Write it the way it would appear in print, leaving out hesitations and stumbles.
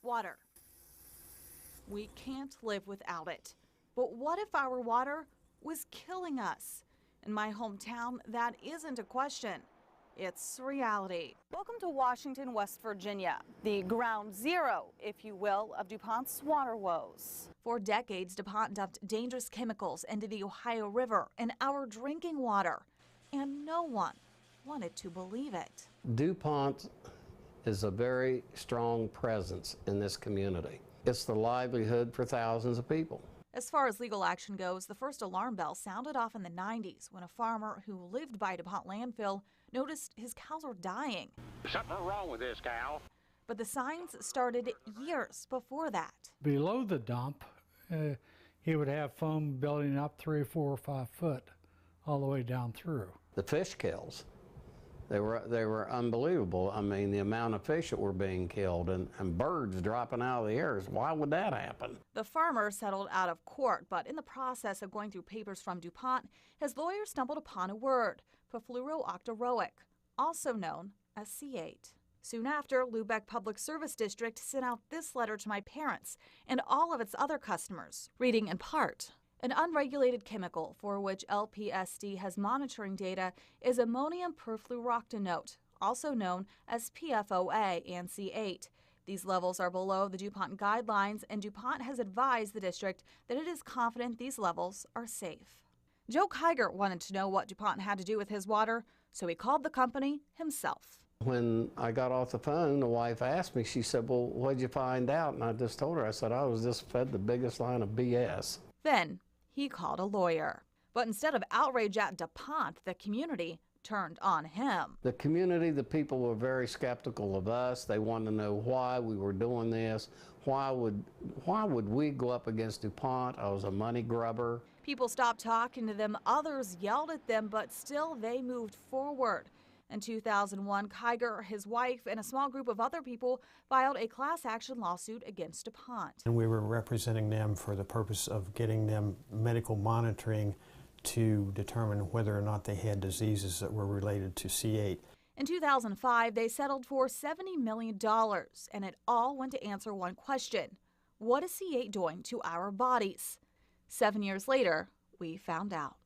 Water. We can't live without it. But what if our water was killing us? In my hometown, that isn't a question. It's reality. Welcome to Washington, West Virginia, the ground zero, if you will, of DuPont's water woes. For decades, DuPont dumped dangerous chemicals into the Ohio River and our drinking water, and no one wanted to believe it. DuPont is a very strong presence in this community. It's the livelihood for thousands of people. As far as legal action goes, the first alarm bell sounded off in the 90s when a farmer who lived by DuPont landfill noticed his cows were dying. Something wrong with this cow. But the signs started years before that. Below the dump, he would have foam building up 3, 4, or 5 foot all the way down through. The fish kills, they were unbelievable. I mean, the amount of fish that were being killed and birds dropping out of the air. Why would that happen? The farmer settled out of court, but in the process of going through papers from DuPont, his lawyer stumbled upon a word, perfluorooctoroic, also known as C8. Soon after, Lubeck Public Service District sent out this letter to my parents and all of its other customers, reading in part: an unregulated chemical for which LPSD has monitoring data is ammonium perfluorooctanoate, also known as PFOA and C8. These levels are below the DuPont guidelines, and DuPont has advised the district that it is confident these levels are safe. Joe Kiger wanted to know what DuPont had to do with his water, so he called the company himself. When I got off the phone, the wife asked me, she said, well, what'd you find out? And I just told her, I said, I was just fed the biggest line of BS. Then he called a lawyer. But instead of outrage at DuPont, the community turned on him. The community, the people were very skeptical of us. They wanted to know why we were doing this. Why would we go up against DuPont? I was a money grubber. People stopped talking to them, others yelled at them, but still they moved forward. In 2001, Kiger, his wife, and a small group of other people filed a class action lawsuit against DuPont. And we were representing them for the purpose of getting them medical monitoring to determine whether or not they had diseases that were related to C8. In 2005, they settled for $70 million, and it all went to answer one question: what is C8 doing to our bodies? 7 years later, we found out.